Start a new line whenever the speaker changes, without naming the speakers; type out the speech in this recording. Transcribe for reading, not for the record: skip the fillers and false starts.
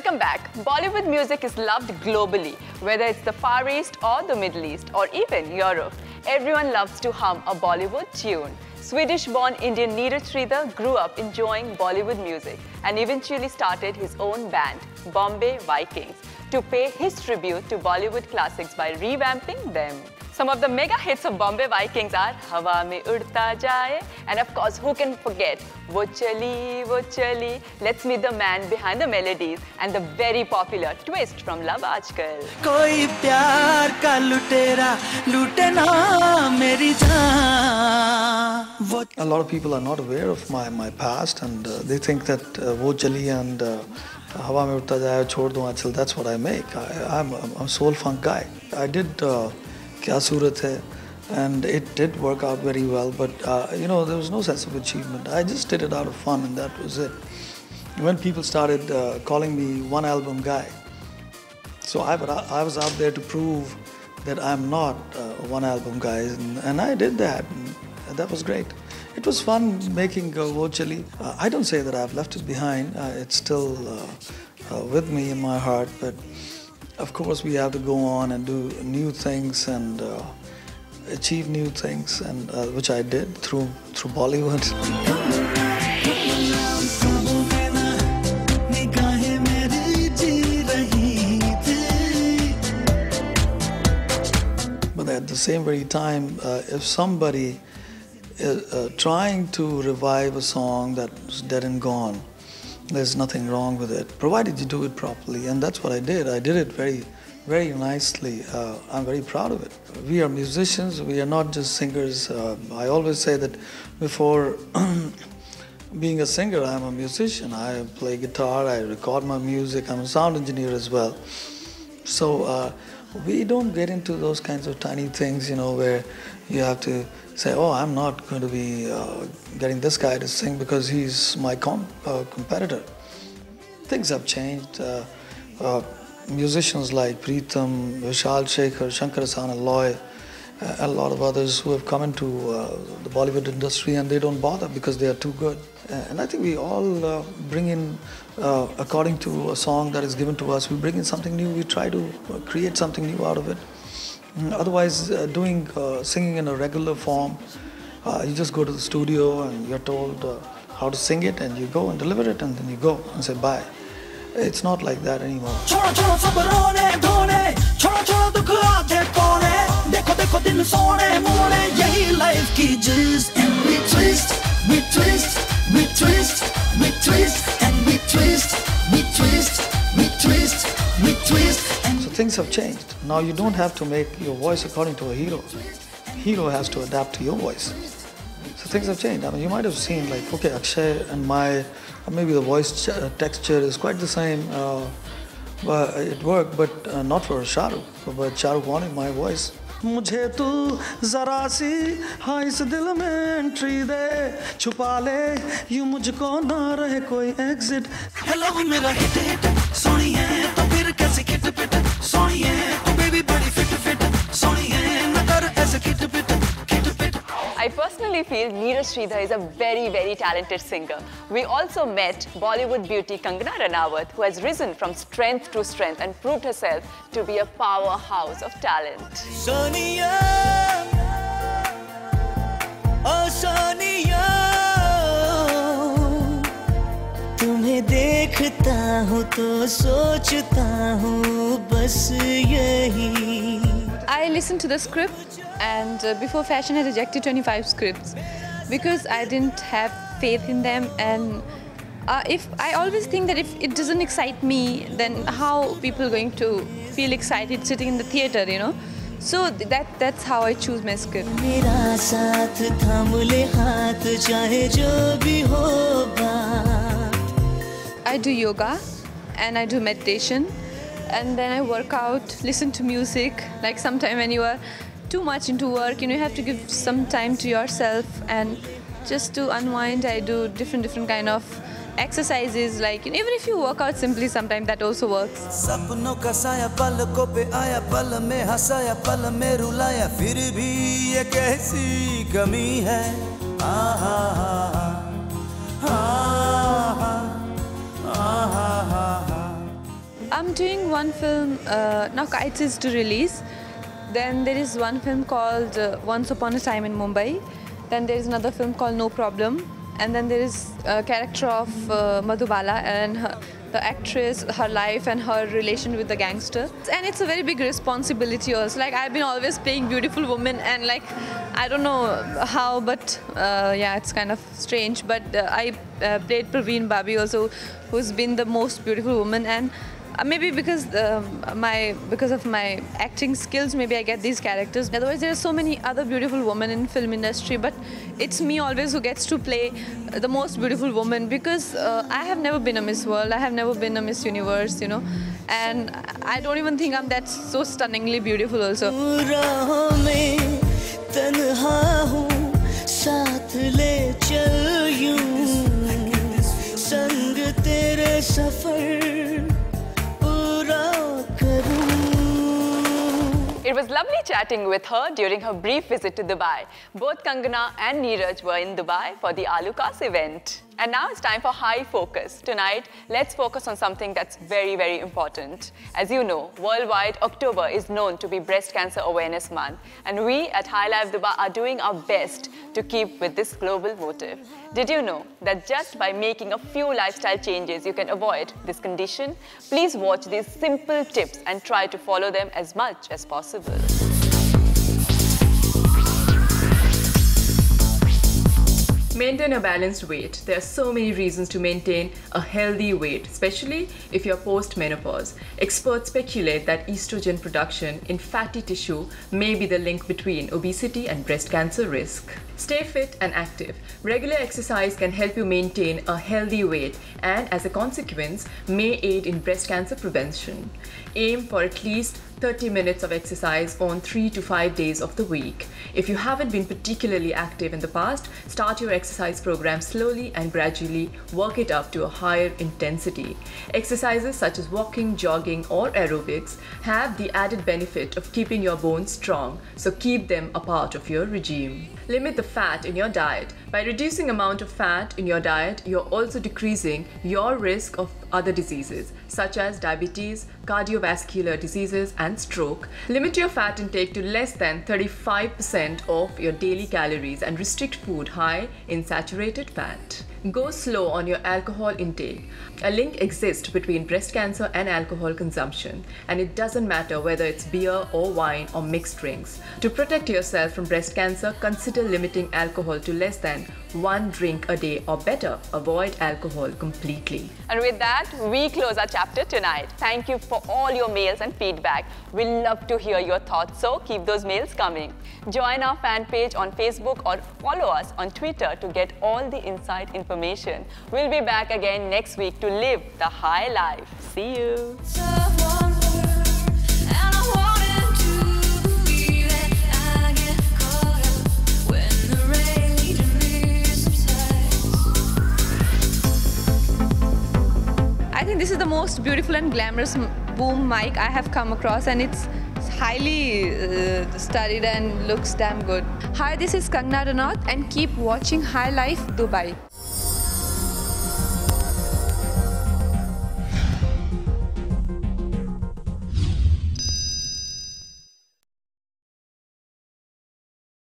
Welcome back. Bollywood music is loved globally, whether it's the Far East or the Middle East or even Europe. Everyone loves to hum a Bollywood tune. Swedish-born Indian Neeraj Sridhar grew up enjoying Bollywood music and eventually started his own band, Bombay Vikings, to pay his tribute to Bollywood classics by revamping them. Some of the mega hits of Bombay Vikings are Hawa Mein Udta Jaye and of course who can forget Wo Chali. Let's meet the man behind the melodies and the very popular Twist from Love Aajkal.
Koi pyar ka lutera lute na meri jaan. A lot of people are not aware of my past and they think that Wo Chali and Hawa Mein Udta Jaye Chhod Do Aanchal, that's what I make. I'm a soul funk guy. I did Kya Surat Hai, and it did work out very well, but you know, there was no sense of achievement. I just did it out of fun and that was it. When people started calling me one album guy, so I was out there to prove that I'm not a one album guy, and I did that, and that was great. It was fun making Wo Chali. I don't say that I've left it behind, it's still with me in my heart, but of course, we have to go on and do new things and achieve new things, and which I did through Bollywood. But at the same very time, if somebody is trying to revive a song that's dead and gone, there's nothing wrong with it, provided you do it properly, and that's what I did. I did it very, very nicely. I'm very proud of it. We are musicians, we are not just singers. I always say that before being a singer, I'm a musician. I play guitar, I record my music, I'm a sound engineer as well. So we don't get into those kinds of tiny things, you know, where you have to say, oh, I'm not going to be getting this guy to sing because he's my competitor. Things have changed. Musicians like Preetham, Vishal Shekhar, Shankar Ahsan Alloy, a lot of others who have come into the Bollywood industry and they don't bother because they are too good. And I think we all bring in, according to a song that is given to us, we bring in something new, we try to create something new out of it. Otherwise, doing singing in a regular form, you just go to the studio and you're told how to sing it and you go and deliver it and then you go and say bye. It's not like that anymore. So things have changed. Now you don't have to make your voice according to a hero. Hero has to adapt to your voice. So things have changed. I mean, you might have seen like, okay, Akshay and my, maybe the voice texture is quite the same, but it worked, but not for Shah Rukh. But Shah Rukh wanted my voice. मुझे तू जरा सी हाँ इस दिल में entry दे छुपा ले यूं मुझको ना रहे कोई एग्जिट हेलो मेरा हिट हिट सोनी है तो फिर कैसे किट पिट सोनी है तो बेबी बड़ी फिट फिट सोनी है ना कर ऐसे किट पिट किट पिट
I personally feel Neeraj Sridhar is a very, very talented singer. We also met Bollywood beauty Kangana Ranaut, who has risen from strength to strength and proved herself to be a powerhouse of talent.
Sonia, oh Sonia, तुम्हें देखता हूँ तो सोचता हूँ बस यही.
I listened to the script and before Fashion I rejected 25 scripts because I didn't have faith in them, and if I always think that if it doesn't excite me, then how people are going to feel excited sitting in the theatre, you know? So that's how I choose my script.
मेरा साथ थाम ले हाथ चाहे जो भी होगा.
I do yoga and I do meditation. And then I work out, listen to music. Like sometime when you are too much into work, you know, you have to give some time to yourself, and just to unwind, I do different kind of exercises. Like, you know, even if you work out simply, sometimes that also works.
सपनों का साया पलकों पे आया, पल में हंसाया, पल में रुलाया, फिर भी ये कैसी कमी है.
I'm doing one film, now Kites is to release. Then there is one film called Once Upon a Time in Mumbai. Then there is another film called No Problem. And then there is a character of Madhubala and the actress, her life and her relation with the gangster. And it's a very big responsibility also. Like, I've been always playing beautiful women, and like, I don't know how, but yeah, it's kind of strange. But I played Praveen Babi also, who's been the most beautiful woman. And maybe because of my acting skills, maybe I get these characters. Otherwise, there are so many other beautiful women in film industry, but it's me always who gets to play the most beautiful woman, because I have never been a Miss World, I have never been a Miss Universe, you know, and I don't even think I'm that so stunningly beautiful also.
It was lovely chatting with her during her brief visit to Dubai. Both Kangana and Neeraj were in Dubai for the Alucas event. And now it's time for High Focus. Tonight, let's focus on something that's very, very important. As you know, worldwide, October is known to be Breast Cancer Awareness Month. And we at High Life Dubai are doing our best to keep with this global motive. Did you know that just by making a few lifestyle changes, you can avoid this condition? Please watch these simple tips and try to follow them as much as possible.
Maintain a balanced weight. There are so many reasons to maintain a healthy weight, especially if you're post-menopause. Experts speculate that estrogen production in fatty tissue may be the link between obesity and breast cancer risk. Stay fit and active. Regular exercise can help you maintain a healthy weight and, as a consequence, may aid in breast cancer prevention. Aim for at least 30 minutes of exercise on 3 to 5 days of the week. If you haven't been particularly active in the past, start your exercise program slowly and gradually work it up to a higher intensity. Exercises such as walking, jogging, or aerobics have the added benefit of keeping your bones strong, so keep them a part of your regime. Limit the fat in your diet. By reducing amount of fat in your diet, you're also decreasing your risk of other diseases such as diabetes, cardiovascular diseases, and stroke. Limit your fat intake to less than 35% of your daily calories and restrict food high in saturated fat. Go slow on your alcohol intake. A link exists between breast cancer and alcohol consumption, and it doesn't matter whether it's beer or wine or mixed drinks. To protect yourself from breast cancer, consider limiting alcohol to less than 1 drink a day, or better, avoid alcohol completely.
And with that, we close our chapter tonight. Thank you for all your mails and feedback. We love to hear your thoughts, so keep those mails coming. Join our fan page on Facebook or follow us on Twitter to get all the inside information. We'll be back again next week to live the high life. See you.
I think this is the most beautiful and glamorous boom mic I have come across, and it's highly studied and looks damn good. Hi, this is Kangana Ranaut, and keep watching High Life Dubai.